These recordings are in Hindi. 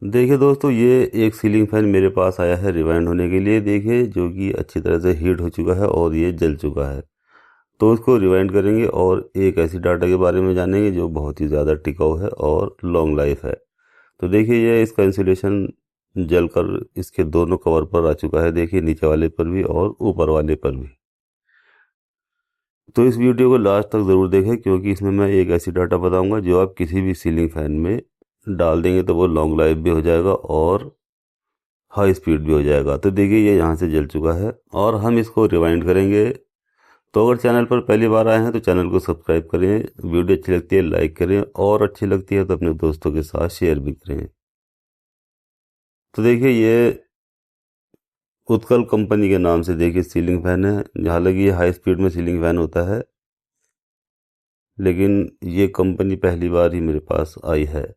देखिए दोस्तों, ये एक सीलिंग फैन मेरे पास आया है रिवाइंड होने के लिए। देखिए जो कि अच्छी तरह से हीट हो चुका है और ये जल चुका है। तो उसको रिवाइंड करेंगे और एक ऐसी डाटा के बारे में जानेंगे जो बहुत ही ज़्यादा टिकाऊ है और लॉन्ग लाइफ है। तो देखिए ये इसका इंसुलेशन जलकर इसके दोनों कवर पर आ चुका है। देखिए नीचे वाले पर भी और ऊपर वाले पर भी। तो इस वीडियो को लास्ट तक ज़रूर देखें, क्योंकि इसमें मैं एक ऐसी डाटा बताऊंगा जो आप किसी भी सीलिंग फैन में डाल देंगे तो वो लॉन्ग लाइफ भी हो जाएगा और हाई स्पीड भी हो जाएगा। तो देखिए ये यहाँ से जल चुका है और हम इसको रिवाइंड करेंगे। तो अगर चैनल पर पहली बार आए हैं तो चैनल को सब्सक्राइब करें, वीडियो अच्छी लगती है लाइक करें और अच्छी लगती है तो अपने दोस्तों के साथ शेयर भी करें। तो देखिए ये उत्कल कंपनी के नाम से देखिए सीलिंग फैन है। हालांकि ये हाई स्पीड में सीलिंग फैन होता है, लेकिन ये कंपनी पहली बार ही मेरे पास आई है।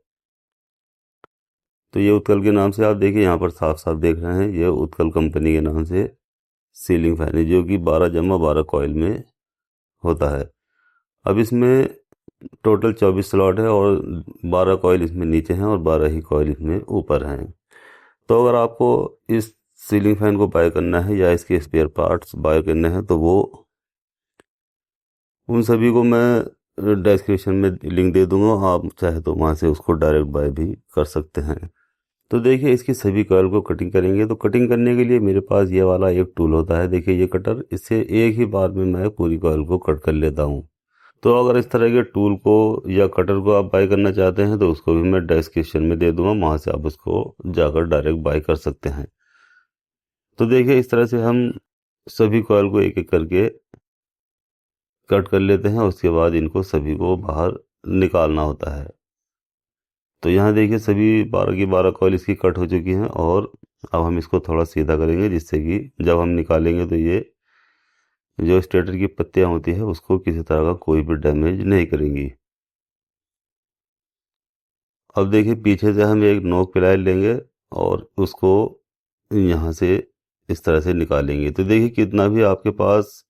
तो ये उत्कल के नाम से आप देखिए यहाँ पर साफ साफ देख रहे हैं, ये उत्कल कंपनी के नाम से सीलिंग फैन है जो कि 12/12 कॉइल में होता है। अब इसमें टोटल 24 स्लॉट है और 12 कॉइल इसमें नीचे हैं और 12 ही कॉइल इसमें ऊपर हैं। तो अगर आपको इस सीलिंग फैन को बाय करना है या इसके स्पेयर पार्ट्स बाय करने हैं तो वो उन सभी को मैं डिस्क्रिप्शन में लिंक दे दूंगा, आप चाहे तो वहाँ से उसको डायरेक्ट बाय भी कर सकते हैं। तो देखिए इसकी सभी कॉइल को कटिंग करेंगे। तो कटिंग करने के लिए मेरे पास ये वाला एक टूल होता है, देखिए ये कटर, इससे एक ही बार में मैं पूरी कॉइल को कट कर लेता हूँ। तो अगर इस तरह के टूल को या कटर को आप बाय करना चाहते हैं तो उसको भी मैं डिस्क्रिप्शन में दे दूंगा, वहाँ से आप उसको जाकर डायरेक्ट बाय कर सकते हैं। तो देखिए इस तरह से हम सभी कॉइल को एक एक करके कट कर लेते हैं। उसके बाद इनको सभी को बाहर निकालना होता है। तो यहाँ देखिए सभी 12 की 12 कॉइल इसकी कट हो चुकी हैं और अब हम इसको थोड़ा सीधा करेंगे, जिससे कि जब हम निकालेंगे तो ये जो स्टेटर की पत्तियाँ होती है उसको किसी तरह का कोई भी डैमेज नहीं करेंगी। अब देखिए पीछे से हम एक नोक प्लायर लेंगे और उसको यहाँ से इस तरह से निकालेंगे। तो देखिए कितना भी आपके पास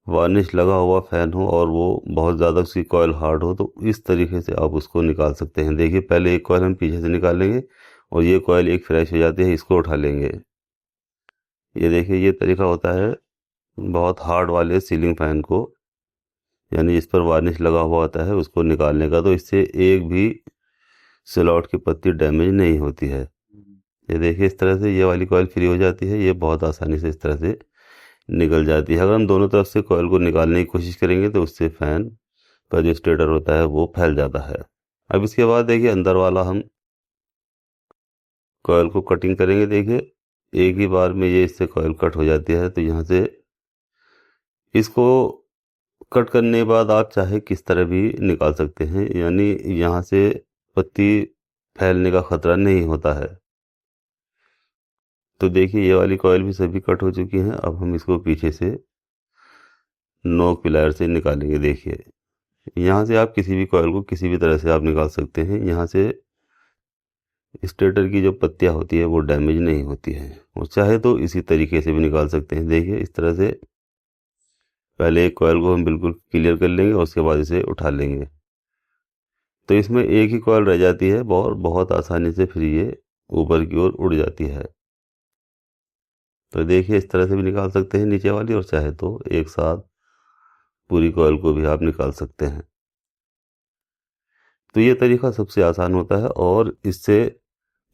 वार्निश लगा हुआ फैन हो और वो बहुत ज़्यादा उसकी कॉइल हार्ड हो तो इस तरीके से आप उसको निकाल सकते हैं। देखिए पहले एक कॉइल हम पीछे से निकालेंगे और ये कॉइल एक फ्रेश हो जाती है, इसको उठा लेंगे। ये देखिए ये तरीका होता है बहुत हार्ड वाले सीलिंग फैन को, यानी जिस पर वार्निश लगा हुआ होता है, उसको निकालने का। तो इससे एक भी स्लॉट की पत्ती डैमेज नहीं होती है। ये देखिए इस तरह से ये वाली कॉइल फ्री हो जाती है, ये बहुत आसानी से इस तरह से निकल जाती है। अगर हम दोनों तरफ से कॉइल को निकालने की कोशिश करेंगे तो उससे फैन का जो स्टेटर होता है वो फैल जाता है। अब इसके बाद देखिए अंदर वाला हम कॉइल को कटिंग करेंगे। देखिए एक ही बार में ये इससे कॉइल कट हो जाती है। तो यहाँ से इसको कट करने के बाद आप चाहे किस तरह भी निकाल सकते हैं, यानी यहाँ से पत्ती फैलने का खतरा नहीं होता है। तो देखिए ये वाली कॉइल भी सभी कट हो चुकी हैं। अब हम इसको पीछे से नोक पिलायर से निकालेंगे। देखिए यहाँ से आप किसी भी कॉइल को किसी भी तरह से आप निकाल सकते हैं। यहाँ से स्टेटर की जो पत्तियाँ होती है वो डैमेज नहीं होती है, और चाहे तो इसी तरीके से भी निकाल सकते हैं। देखिए इस तरह से पहले एक कॉइल को हम बिल्कुल क्लियर कर लेंगे और उसके बाद इसे उठा लेंगे। तो इसमें एक ही कॉइल रह जाती है और बहुत आसानी से फिर ये ऊपर की ओर उड़ जाती है। तो देखिए इस तरह से भी निकाल सकते हैं नीचे वाली, और चाहे तो एक साथ पूरी कॉइल को भी आप निकाल सकते हैं। तो ये तरीका सबसे आसान होता है और इससे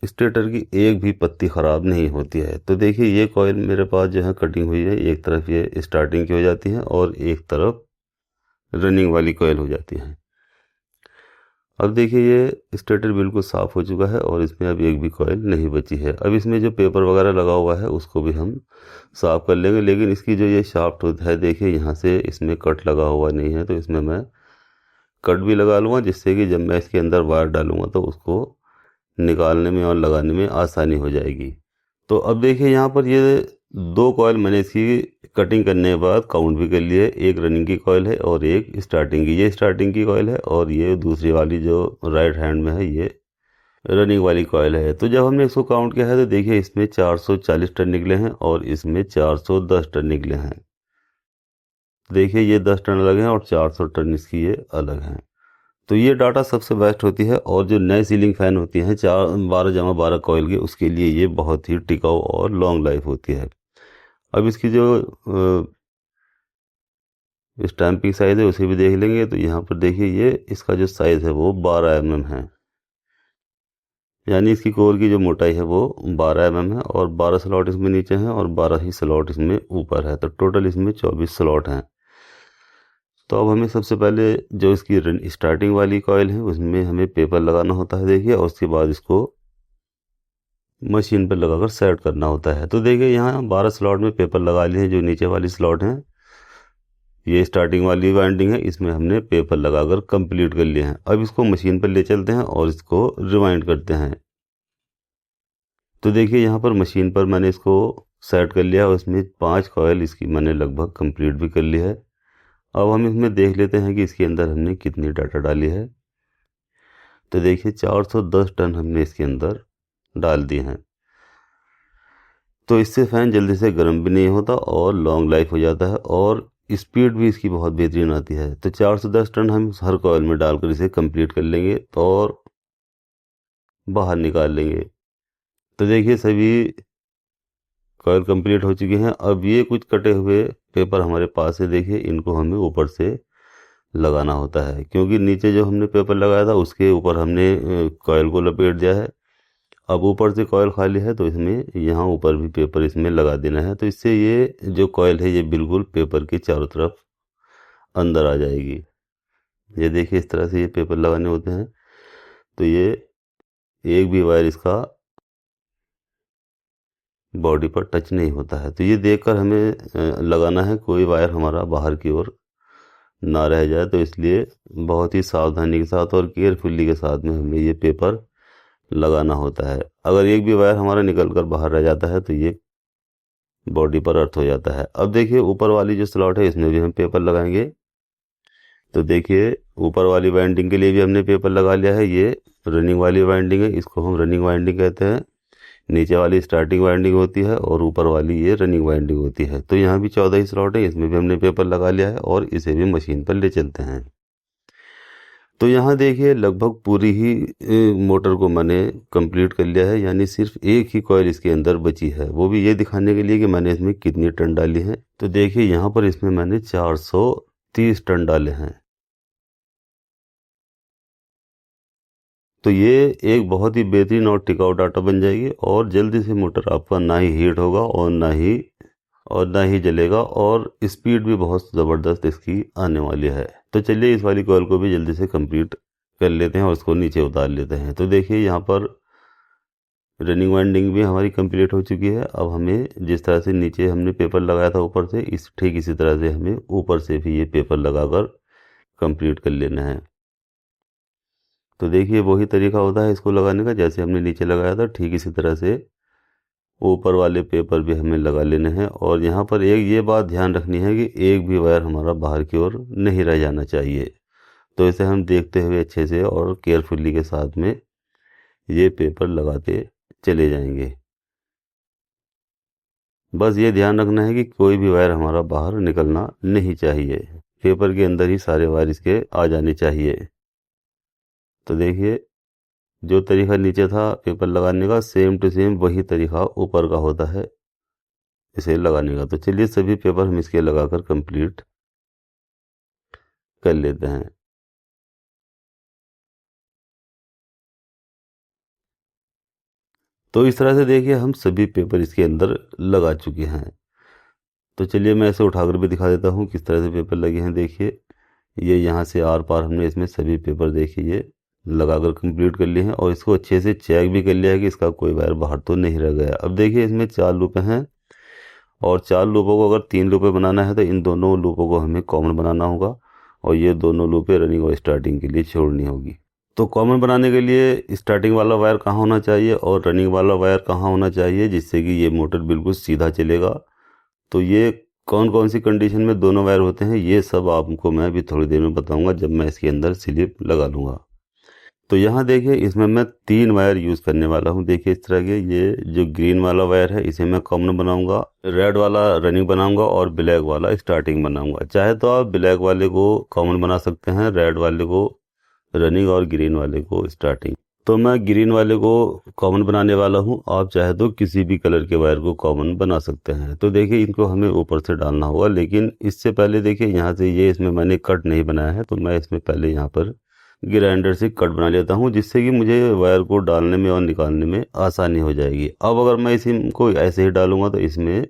स्टेटर की एक भी पत्ती ख़राब नहीं होती है। तो देखिए ये कॉइल मेरे पास जो है कटिंग हुई है, एक तरफ ये स्टार्टिंग की हो जाती है और एक तरफ रनिंग वाली कॉइल हो जाती है। अब देखिए ये स्टेटर बिल्कुल साफ़ हो चुका है और इसमें अब एक भी कॉइल नहीं बची है। अब इसमें जो पेपर वगैरह लगा हुआ है उसको भी हम साफ़ कर लेंगे, लेकिन इसकी जो ये शाफ्ट होता है देखिए यहाँ से इसमें कट लगा हुआ नहीं है। तो इसमें मैं कट भी लगा लूँगा, जिससे कि जब मैं इसके अंदर वायर डालूँगा तो उसको निकालने में और लगाने में आसानी हो जाएगी। तो अब देखिए यहाँ पर ये दो कॉइल मैंने इसकी कटिंग करने के बाद काउंट भी कर लिए। एक रनिंग की कॉइल है और एक स्टार्टिंग की। ये स्टार्टिंग की कॉइल है और ये दूसरी वाली जो राइट हैंड में है ये रनिंग वाली कॉइल है। तो जब हमने इसको काउंट किया है तो देखिए इसमें 440 टर्न निकले हैं और इसमें 410 टर्न निकले हैं। देखिए ये 10 टर्न अलग हैं और 400 टर्न इसकी ये अलग हैं। तो ये डाटा सबसे बेस्ट होती है। और जो नए सीलिंग फ़ैन होती हैं 12 कॉइल के, उसके लिए ये बहुत ही टिकाऊ और लॉन्ग लाइफ होती है। अब इसकी जो स्टैंपिंग साइज़ है उसे भी देख लेंगे। तो यहाँ पर देखिए ये इसका जो साइज़ है वो 12 mm है, यानी इसकी कोर की जो मोटाई है वो 12 mm है और 12 स्लॉट इसमें नीचे हैं और 12 ही स्लॉट इसमें ऊपर है। तो टोटल इसमें 24 स्लॉट हैं। तो अब हमें सबसे पहले जो इसकी स्टार्टिंग वाली कॉइल है उसमें हमें पेपर लगाना होता है, देखिए, और उसके बाद इसको मशीन पर लगाकर सेट करना होता है। तो देखिए यहाँ 12 स्लॉट में पेपर लगा लिए हैं। जो नीचे वाली स्लॉट हैं, ये स्टार्टिंग वाली वाइंडिंग है, इसमें हमने पेपर लगाकर कंप्लीट कर लिए हैं। अब इसको मशीन पर ले चलते हैं और इसको रिवाइंड करते हैं। तो देखिए यहाँ पर मशीन पर मैंने इसको सेट कर लिया और इसमें 5 कॉइल इसकी मैंने लगभग कंप्लीट भी कर ली है। अब हम इसमें देख लेते हैं कि इसके अंदर हमने कितनी डाटा डाली है। तो देखिए 410 टन हमने इसके अंदर डाल दिए हैं। तो इससे फ़ैन जल्दी से गर्म भी नहीं होता और लॉन्ग लाइफ हो जाता है और स्पीड भी इसकी बहुत बेहतरीन आती है। तो 410 टन हम हर कॉइल में डालकर इसे कंप्लीट कर लेंगे और बाहर निकाल लेंगे। तो देखिए सभी कॉइल कंप्लीट हो चुके हैं। अब ये कुछ कटे हुए पेपर हमारे पास है, देखिए इनको हमें ऊपर से लगाना होता है, क्योंकि नीचे जो हमने पेपर लगाया था उसके ऊपर हमने कॉइल को लपेट दिया है। अब ऊपर से कॉइल खाली है तो इसमें यहाँ ऊपर भी पेपर इसमें लगा देना है। तो इससे ये जो कॉइल है ये बिल्कुल पेपर के चारों तरफ अंदर आ जाएगी। ये देखिए इस तरह से ये पेपर लगाने होते हैं। तो ये एक भी वायर इसका बॉडी पर टच नहीं होता है। तो ये देखकर हमें लगाना है कोई वायर हमारा बाहर की ओर ना रह जाए। तो इसलिए बहुत ही सावधानी के साथ और केयरफुली के साथ में हमें ये पेपर लगाना होता है। अगर एक भी वायर हमारा निकल कर बाहर रह जाता है तो ये बॉडी पर अर्थ हो जाता है। अब देखिए ऊपर वाली जो स्लॉट है इसमें भी हम पेपर लगाएंगे। तो देखिए ऊपर वाली वाइंडिंग के लिए भी हमने पेपर लगा लिया है। ये रनिंग वाली वाइंडिंग है, इसको हम रनिंग वाइंडिंग कहते हैं। नीचे वाली स्टार्टिंग वाइंडिंग होती है और ऊपर वाली ये रनिंग वाइंडिंग होती है। तो यहाँ भी 14 ही स्लॉट है, इसमें भी हमने पेपर लगा लिया है और इसे भी मशीन पर ले चलते हैं। तो यहाँ देखिए लगभग पूरी ही मोटर को मैंने कंप्लीट कर लिया है, यानी सिर्फ एक ही कॉइल इसके अंदर बची है, वो भी ये दिखाने के लिए कि मैंने इसमें कितनी टन डाली है। तो देखिए यहाँ पर इसमें मैंने 430 टन डाले हैं। तो ये एक बहुत ही बेहतरीन और टिकाऊ डाटा बन जाएगी और जल्दी से मोटर आपका ना ही हीट होगा और ना ही जलेगा और स्पीड भी बहुत ज़बरदस्त इसकी आने वाली है। तो चलिए इस वाली कॉइल को भी जल्दी से कंप्लीट कर लेते हैं और उसको नीचे उतार लेते हैं। तो देखिए यहाँ पर रनिंग वाइंडिंग भी हमारी कंप्लीट हो चुकी है। अब हमें जिस तरह से नीचे हमने पेपर लगाया था ऊपर से, ठीक इसी तरह से हमें ऊपर से भी ये पेपर लगाकर कंप्लीट कर लेना है। तो देखिए वही तरीका होता है इसको लगाने का, जैसे हमने नीचे लगाया था ठीक इसी तरह से ऊपर वाले पेपर भी हमें लगा लेने हैं। और यहाँ पर एक ये बात ध्यान रखनी है कि एक भी वायर हमारा बाहर की ओर नहीं रह जाना चाहिए। तो इसे हम देखते हुए अच्छे से और केयरफुली के साथ में ये पेपर लगाते चले जाएंगे। बस ये ध्यान रखना है कि कोई भी वायर हमारा बाहर निकलना नहीं चाहिए, पेपर के अंदर ही सारे वायर इसके आ जाने चाहिए। तो देखिए जो तरीका नीचे था पेपर लगाने का, सेम टू सेम वही तरीका ऊपर का होता है इसे लगाने का। तो चलिए सभी पेपर हम इसके लगाकर कंप्लीट कर लेते हैं। तो इस तरह से देखिए हम सभी पेपर इसके अंदर लगा चुके हैं। तो चलिए मैं इसे उठाकर भी दिखा देता हूँ किस तरह से पेपर लगे हैं। देखिए ये यहाँ से आर पार हमने इसमें सभी पेपर देखिए ये लगाकर कंप्लीट कर लिए हैं और इसको अच्छे से चेक भी कर लिया है कि इसका कोई वायर बाहर तो नहीं रह गया। अब देखिए इसमें 4 लूपें हैं और 4 लूपों को अगर 3 लूपें बनाना है तो इन दोनों लूपों को हमें कॉमन बनाना होगा और ये दोनों लूपें रनिंग और स्टार्टिंग के लिए छोड़नी होगी। तो कॉमन बनाने के लिए स्टार्टिंग वाला वायर कहाँ होना चाहिए और रनिंग वाला वायर कहाँ होना चाहिए जिससे कि ये मोटर बिल्कुल सीधा चलेगा। तो ये कौन कौन सी कंडीशन में दोनों वायर होते हैं ये सब आपको मैं अभी थोड़ी देर में बताऊंगा जब मैं इसके अंदर स्लिप लगा लूँगा। तो यहाँ देखिए इसमें मैं 3 वायर यूज़ करने वाला हूँ। देखिए इस तरह के, ये जो ग्रीन वाला वायर है इसे मैं कॉमन बनाऊंगा, रेड वाला रनिंग बनाऊंगा और ब्लैक वाला स्टार्टिंग बनाऊंगा। चाहे तो आप ब्लैक वाले को कॉमन बना सकते हैं, रेड वाले को रनिंग और ग्रीन वाले को स्टार्टिंग। तो मैं ग्रीन वाले को कॉमन बनाने वाला हूँ, आप चाहे तो किसी भी कलर के वायर को कॉमन बना सकते हैं। तो देखिए इनको हमें ऊपर से डालना होगा, लेकिन इससे पहले देखिए यहाँ से ये इसमें मैंने कट नहीं बनाया है, तो मैं इसमें पहले यहाँ पर ग्राइंडर से कट बना लेता हूँ, जिससे कि मुझे वायर को डालने में और निकालने में आसानी हो जाएगी। अब अगर मैं इनको ऐसे ही डालूंगा तो इसमें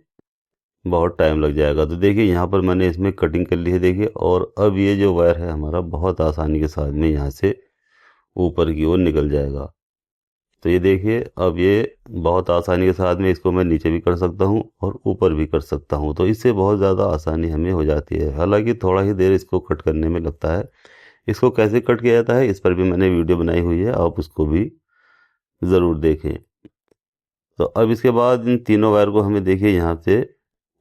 बहुत टाइम लग जाएगा। तो देखिए यहाँ पर मैंने इसमें कटिंग कर ली है देखिए, और अब ये जो वायर है हमारा बहुत आसानी के साथ में यहाँ से ऊपर की ओर निकल जाएगा। तो ये देखिए अब ये बहुत आसानी के साथ में इसको मैं नीचे भी कर सकता हूँ और ऊपर भी कर सकता हूँ। तो इससे बहुत ज़्यादा आसानी हमें हो जाती है। हालांकि थोड़ा ही देर इसको कट करने में लगता है। इसको कैसे कट किया जाता है इस पर भी मैंने वीडियो बनाई हुई है, आप उसको भी ज़रूर देखें। तो अब इसके बाद इन तीनों वायर को हमें देखिए यहाँ से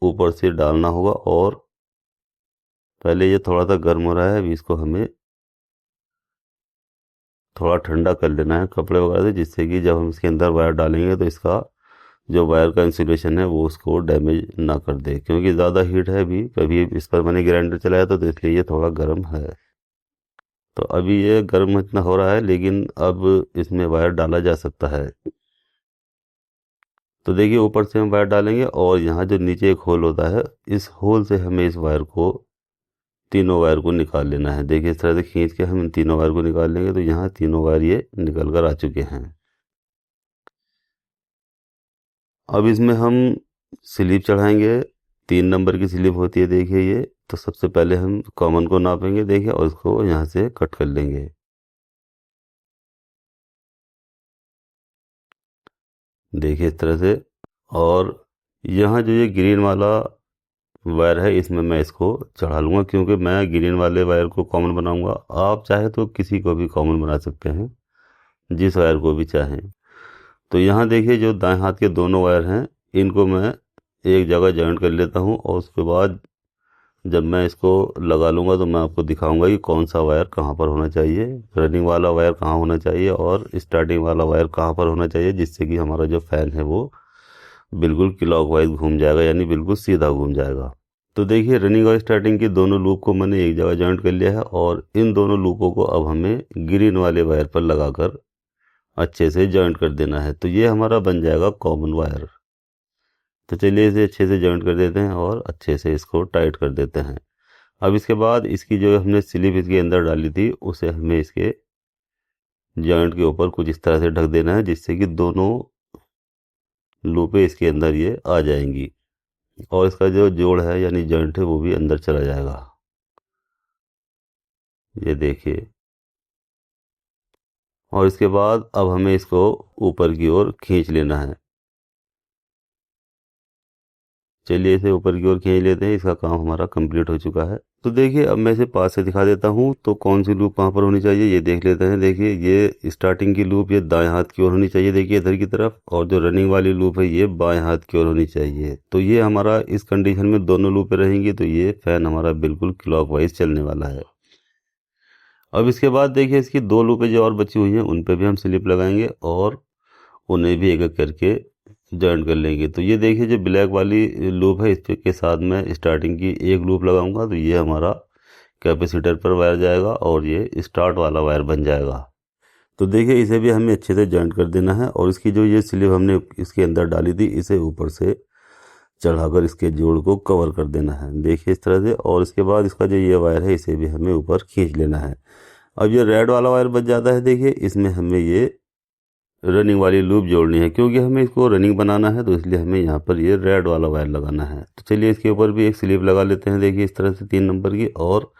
ऊपर से डालना होगा, और पहले ये थोड़ा सा गर्म हो रहा है, अभी इसको हमें थोड़ा ठंडा कर लेना है कपड़े वगैरह से, जिससे कि जब हम इसके अंदर वायर डालेंगे तो इसका जो वायर का इंसुलेशन है वो उसको डैमेज ना कर दे, क्योंकि ज़्यादा हीट है। अभी कभी इस पर मैंने ग्राइंडर चलाया था तो इसलिए ये थोड़ा गर्म है। तो अभी ये गर्म इतना हो रहा है, लेकिन अब इसमें वायर डाला जा सकता है। तो देखिए ऊपर से हम वायर डालेंगे, और यहाँ जो नीचे एक होल होता है, इस होल से हमें इस वायर को तीनों वायर को निकाल लेना है। देखिए इस तरह से खींच के हम इन तीनों वायर को निकाल लेंगे, तो यहाँ तीनों वायर ये निकल कर आ चुके हैं। अब इसमें हम स्लीव चढ़ाएंगे। 3 नंबर की स्लीव होती है देखिए ये। तो सबसे पहले हम कॉमन को नापेंगे देखिए, और इसको यहाँ से कट कर लेंगे। देखिए इस तरह से। और यहाँ जो ये ग्रीन वाला वायर है इसमें मैं इसको चढ़ा लूँगा, क्योंकि मैं ग्रीन वाले वायर को कॉमन बनाऊंगा। आप चाहे तो किसी को भी कॉमन बना सकते हैं, जिस वायर को भी चाहें। तो यहाँ देखिए जो दाएं हाथ के दोनों वायर हैं, इनको मैं एक जगह जॉइंट कर लेता हूँ, और उसके बाद जब मैं इसको लगा लूँगा तो मैं आपको दिखाऊंगा कि कौन सा वायर कहाँ पर होना चाहिए, रनिंग वाला वायर कहाँ होना चाहिए और स्टार्टिंग वाला वायर कहाँ पर होना चाहिए, जिससे कि हमारा जो फ़ैन है वो बिल्कुल क्लॉकवाइज घूम जाएगा, यानी बिल्कुल सीधा घूम जाएगा। तो देखिए रनिंग और स्टार्टिंग की दोनों लूप को मैंने एक जगह जॉइंट कर लिया है, और इन दोनों लूपों को अब हमें ग्रीन वाले वायर पर लगाकर अच्छे से जॉइंट कर देना है। तो ये हमारा बन जाएगा कॉमन वायर। तो चलिए इसे अच्छे से जॉइंट कर देते हैं और अच्छे से इसको टाइट कर देते हैं। अब इसके बाद इसकी जो हमने स्लीव इसके अंदर डाली थी, उसे हमें इसके जॉइंट के ऊपर कुछ इस तरह से ढक देना है, जिससे कि दोनों लूपें इसके अंदर ये आ जाएंगी, और इसका जो जोड़ है यानी जॉइंट है वो भी अंदर चला जाएगा। ये देखिए। और इसके बाद अब हमें इसको ऊपर की ओर खींच लेना है। चलिए इसे ऊपर की ओर खींच लेते हैं, इसका काम हमारा कंप्लीट हो चुका है। तो देखिए अब मैं इसे पास से दिखा देता हूँ, तो कौन सी लूप कहाँ पर होनी चाहिए ये देख लेते हैं। देखिए ये स्टार्टिंग की लूप ये दाएं हाथ की ओर होनी चाहिए, देखिए इधर की तरफ, और जो रनिंग वाली लूप है ये बाएं हाथ की ओर होनी चाहिए। तो ये हमारा इस कंडीशन में दोनों लूपें रहेंगी, तो ये फैन हमारा बिल्कुल क्लॉकवाइज चलने वाला है। अब इसके बाद देखिए इसकी 2 लूपें जो और बची हुई हैं उन पे भी हम स्लिप लगाएंगे, और उन्हें भी एक एक करके जॉइंट कर लेंगे। तो ये देखिए जो ब्लैक वाली लूप है, इस पे के साथ में स्टार्टिंग की एक लूप लगाऊंगा, तो ये हमारा कैपेसिटर पर वायर जाएगा और ये स्टार्ट वाला वायर बन जाएगा। तो देखिए इसे भी हमें अच्छे से जॉइंट कर देना है, और इसकी जो ये स्लीव हमने इसके अंदर डाली थी, इसे ऊपर से चढ़ाकर इसके जोड़ को कवर कर देना है, देखिए इस तरह से। और इसके बाद इसका जो ये वायर है इसे भी हमें ऊपर खींच लेना है। अब ये रेड वाला वायर बच जाता है देखिए, इसमें हमें ये रनिंग वाली लूप जोड़नी है, क्योंकि हमें इसको रनिंग बनाना है, तो इसलिए हमें यहाँ पर ये रेड वाला वायर लगाना है। तो चलिए इसके ऊपर भी एक स्लीव लगा लेते हैं देखिए इस तरह से 3 नंबर की, और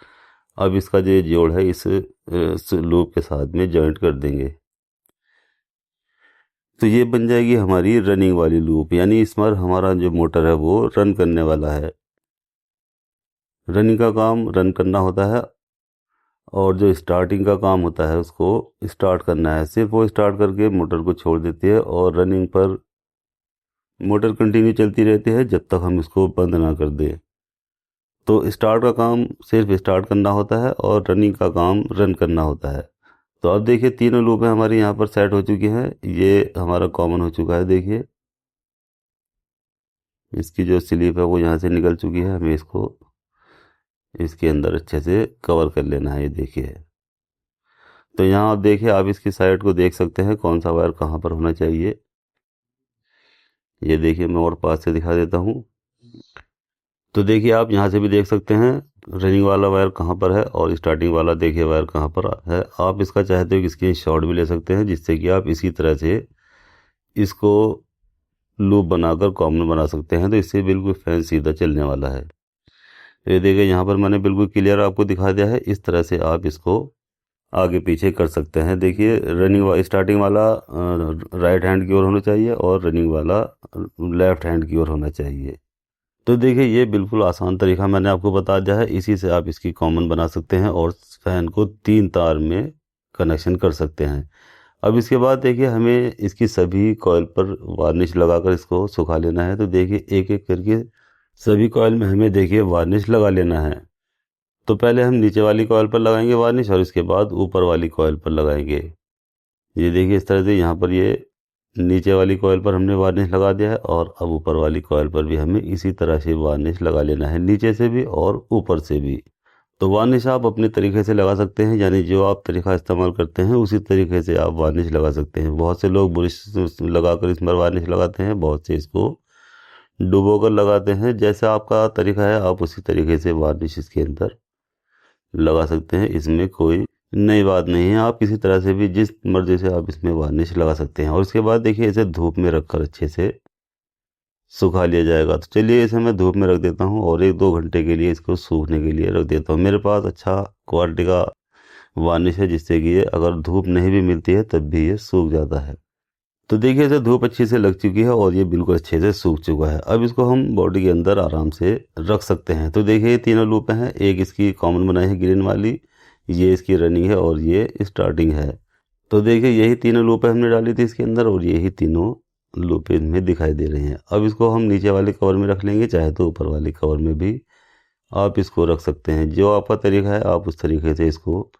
अब इसका जो जोड़ है इस लूप के साथ में जॉइंट कर देंगे। तो ये बन जाएगी हमारी रनिंग वाली लूप, यानी इस पर हमारा जो मोटर है वो रन करने वाला है। रनिंग का काम रन करना होता है, और जो स्टार्टिंग का काम होता है उसको स्टार्ट करना है। सिर्फ वो स्टार्ट करके मोटर को छोड़ देती है, और रनिंग पर मोटर कंटिन्यू चलती रहती है जब तक हम इसको बंद ना कर दें। तो स्टार्ट का काम सिर्फ स्टार्ट करना होता है, और रनिंग का काम रन करना होता है। तो अब देखिए तीनों लूपें हमारी यहाँ पर सेट हो चुकी हैं, ये हमारा कॉमन हो चुका है। देखिए इसकी जो स्लीप है वो यहाँ से निकल चुकी है, हमें इसको इसके अंदर अच्छे से कवर कर लेना है। ये देखिए तो यहाँ आप देखिए, आप इसकी साइड को देख सकते हैं कौन सा वायर कहाँ पर होना चाहिए। ये देखिए, मैं और पास से दिखा देता हूँ। तो देखिए, आप यहाँ से भी देख सकते हैं रनिंग वाला वायर कहाँ पर है और स्टार्टिंग वाला देखिए वायर कहाँ पर है। आप इसका चाहते हो कि स्क्रीन शॉट भी ले सकते हैं, जिससे कि आप इसी तरह से इसको लूप बनाकर कॉमन बना सकते हैं। तो इससे बिल्कुल फैन सीधा चलने वाला है। तो ये देखिए, यहाँ पर मैंने बिल्कुल क्लियर आपको दिखा दिया है। इस तरह से आप इसको आगे पीछे कर सकते हैं। देखिए, स्टार्टिंग वाला राइट हैंड की ओर होना चाहिए और रनिंग वाला लेफ्ट हैंड की ओर होना चाहिए। तो देखिए, ये बिल्कुल आसान तरीका मैंने आपको बता दिया है। इसी से आप इसकी कॉमन बना सकते हैं और फैन को 3 तार में कनेक्शन कर सकते हैं। अब इसके बाद देखिए, हमें इसकी सभी कॉइल पर वार्निश लगाकर इसको सुखा लेना है। तो देखिए, एक एक करके सभी कॉइल में हमें देखिए वार्निश लगा लेना है। तो पहले हम नीचे वाली कॉइल पर लगाएंगे वार्निश और इसके बाद ऊपर वाली कॉइल पर लगाएंगे। ये देखिए, इस तरह से यहाँ पर ये नीचे वाली कॉइल पर हमने वार्निश लगा दिया है और अब ऊपर वाली कॉइल पर भी हमें इसी तरह से वार्निश लगा लेना है, नीचे से भी और ऊपर से भी। तो वार्निश आप अपने तरीके से लगा सकते हैं, यानी जो आप तरीका इस्तेमाल करते हैं उसी तरीके से आप वार्निश लगा सकते हैं। बहुत से लोग ब्रश लगाकर इस पर वार्निश लगाते हैं, बहुत से इसको डुबो कर लगाते हैं। जैसा आपका तरीका है आप उसी तरीके से वार्निश इसके अंदर लगा सकते हैं। इसमें कोई नई बात नहीं है, आप किसी तरह से भी जिस मर्जी से आप इसमें वार्निश लगा सकते हैं। और उसके बाद देखिए, इसे धूप में रखकर अच्छे से सुखा लिया जाएगा। तो चलिए, इसे मैं धूप में रख देता हूँ और 1-2 घंटे के लिए इसको सूखने के लिए रख देता हूँ। मेरे पास अच्छा क्वालिटी का वार्निश है, जिससे कि ये अगर धूप नहीं भी मिलती है तब भी ये सूख जाता है। तो देखिए, इसे धूप अच्छी से लग चुकी है और ये बिल्कुल अच्छे से सूख चुका है। अब इसको हम बॉडी के अंदर आराम से रख सकते हैं। तो देखिए, ये तीनों लूप हैं। एक इसकी कॉमन बनाई है ग्रीन वाली, ये इसकी रनिंग है और ये स्टार्टिंग है। तो देखिए, यही तीनों लूपें हमने डाली थी इसके अंदर और यही तीनों लूपें में दिखाई दे रही हैं। अब इसको हम नीचे वाले कवर में रख लेंगे, चाहे तो ऊपर वाले कवर में भी आप इसको रख सकते हैं। जो आपका तरीका है आप उस तरीके से इसको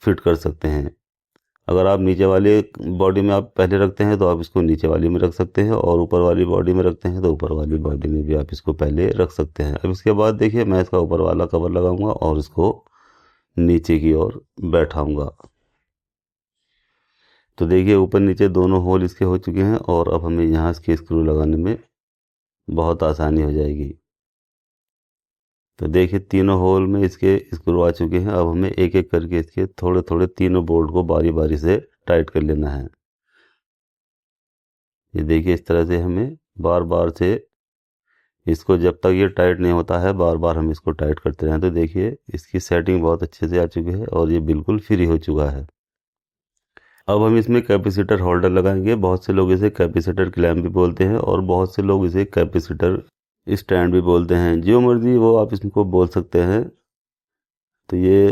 फिट कर सकते हैं। अगर आप नीचे वाले बॉडी में आप पहले रखते हैं तो आप इसको नीचे वाली में रख सकते हैं और ऊपर वाली बॉडी में रखते हैं तो ऊपर वाली बॉडी में भी आप इसको पहले रख सकते हैं। अब इसके बाद देखिए, मैं इसका ऊपर वाला कवर लगाऊंगा और इसको नीचे की ओर बैठाऊंगा। तो देखिए, ऊपर नीचे दोनों होल इसके हो चुके हैं और अब हमें यहाँ इसके स्क्रू लगाने में बहुत आसानी हो जाएगी। तो देखिए, तीनों होल में इसके स्क्रू आ चुके हैं। अब हमें एक एक करके इसके थोड़े थोड़े तीनों बोल्ट को बारी बारी से टाइट कर लेना है। ये देखिए, इस तरह से हमें बार बार से इसको, जब तक ये टाइट नहीं होता है, बार बार हम इसको टाइट करते रहें। तो देखिए, इसकी सेटिंग बहुत अच्छे से आ चुकी है और ये बिल्कुल फ्री हो चुका है। अब हम इसमें कैपेसिटर होल्डर लगाएंगे। बहुत से लोग इसे कैपेसिटर क्लैंप भी बोलते हैं और बहुत से लोग इसे कैपेसिटर स्टैंड भी बोलते हैं। जो मर्जी वो आप इसको बोल सकते हैं। तो ये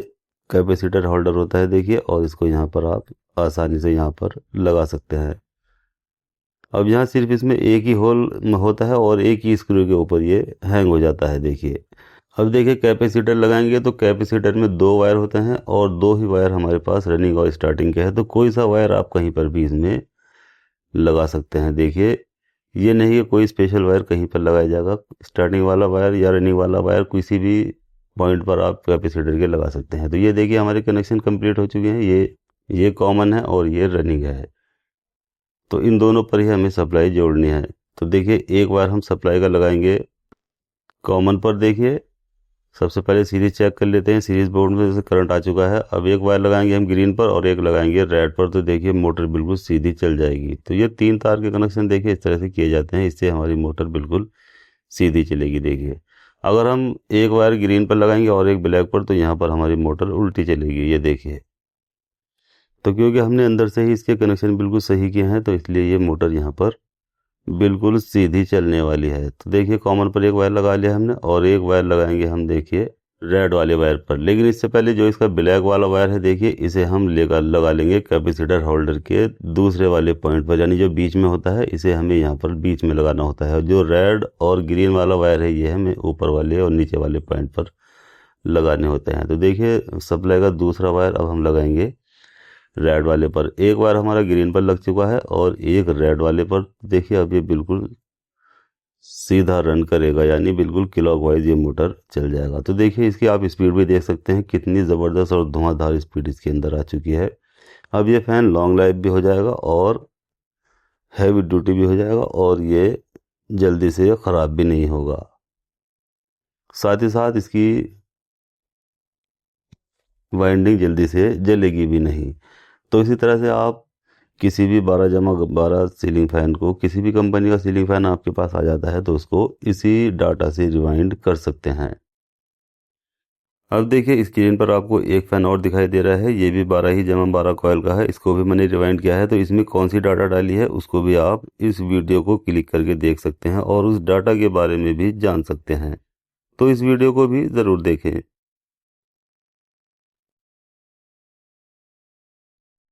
कैपेसिटर होल्डर होता है देखिए, और इसको यहाँ पर आप आसानी से यहाँ पर लगा सकते हैं। अब यहाँ सिर्फ इसमें एक ही होल होता है और एक ही स्क्रू के ऊपर ये हैंग हो जाता है। देखिए, अब देखिए, कैपेसिटर लगाएंगे तो कैपेसिटर में 2 वायर होते हैं और 2 ही वायर हमारे पास रनिंग और स्टार्टिंग के हैं। तो कोई सा वायर आप कहीं पर भी इसमें लगा सकते हैं। देखिए, ये नहीं कि कोई स्पेशल वायर कहीं पर लगाया जाएगा। स्टार्टिंग वाला वायर या रनिंग वाला वायर किसी भी पॉइंट पर आप कैपेसिटर के लगा सकते हैं। तो ये देखिए, हमारे कनेक्शन कंप्लीट हो चुके हैं। ये कॉमन है और ये रनिंग है। तो इन दोनों पर ही हमें सप्लाई जोड़नी है। तो देखिए, एक वायर हम सप्लाई का लगाएंगे कॉमन पर। देखिए, सबसे पहले सीरीज चेक कर लेते हैं। सीरीज बोर्ड में जैसे करंट आ चुका है। अब एक वायर लगाएंगे हम ग्रीन पर और एक लगाएंगे रेड पर। तो देखिए, मोटर बिल्कुल सीधी चल जाएगी। तो ये 3 तार के कनेक्शन देखिए इस तरह से किए जाते हैं। इससे हमारी मोटर बिल्कुल सीधी चलेगी। देखिए, अगर हम एक वायर ग्रीन पर लगाएंगे और एक ब्लैक पर तो यहाँ पर हमारी मोटर उल्टी चलेगी। ये देखिए, तो क्योंकि हमने अंदर से ही इसके कनेक्शन बिल्कुल सही किए हैं तो इसलिए ये मोटर यहाँ पर बिल्कुल सीधी चलने वाली है। तो देखिए, कॉमन पर एक वायर लगा लिया हमने और एक वायर लगाएंगे हम देखिए रेड वाले वायर पर। लेकिन इससे पहले जो इसका ब्लैक वाला वायर है देखिए, इसे हम लगा लेंगे कैपेसिटर होल्डर के दूसरे वाले पॉइंट पर, यानी जो बीच में होता है इसे हमें यहाँ पर बीच में लगाना होता है। और जो रेड और ग्रीन वाला वायर है ये हमें ऊपर वाले और नीचे वाले पॉइंट पर लगाने होते हैं। तो देखिए, सप्लाई का दूसरा वायर अब हम लगाएंगे रेड वाले पर। एक वायर हमारा ग्रीन पर लग चुका है और एक रेड वाले पर। देखिए, अब ये बिल्कुल सीधा रन करेगा, यानी बिल्कुल क्लॉकवाइज ये मोटर चल जाएगा। तो देखिए इसकी आप स्पीड भी देख सकते हैं, कितनी ज़बरदस्त और धुआंधार स्पीड इसके अंदर आ चुकी है। अब ये फ़ैन लॉन्ग लाइफ भी हो जाएगा और हैवी ड्यूटी भी हो जाएगा और ये जल्दी से ख़राब भी नहीं होगा। साथ ही साथ इसकी वाइंडिंग जल्दी से जलेगी भी नहीं। तो इसी तरह से आप किसी भी 12x12 सीलिंग फ़ैन को, किसी भी कंपनी का सीलिंग फ़ैन आपके पास आ जाता है तो उसको इसी डाटा से रिवाइंड कर सकते हैं। अब देखिए स्क्रीन पर आपको एक फ़ैन और दिखाई दे रहा है, ये भी 12x12 कॉयल का है, इसको भी मैंने रिवाइंड किया है। तो इसमें कौन सी डाटा डाली है उसको भी आप इस वीडियो को क्लिक करके देख सकते हैं और उस डाटा के बारे में भी जान सकते हैं। तो इस वीडियो को भी ज़रूर देखें।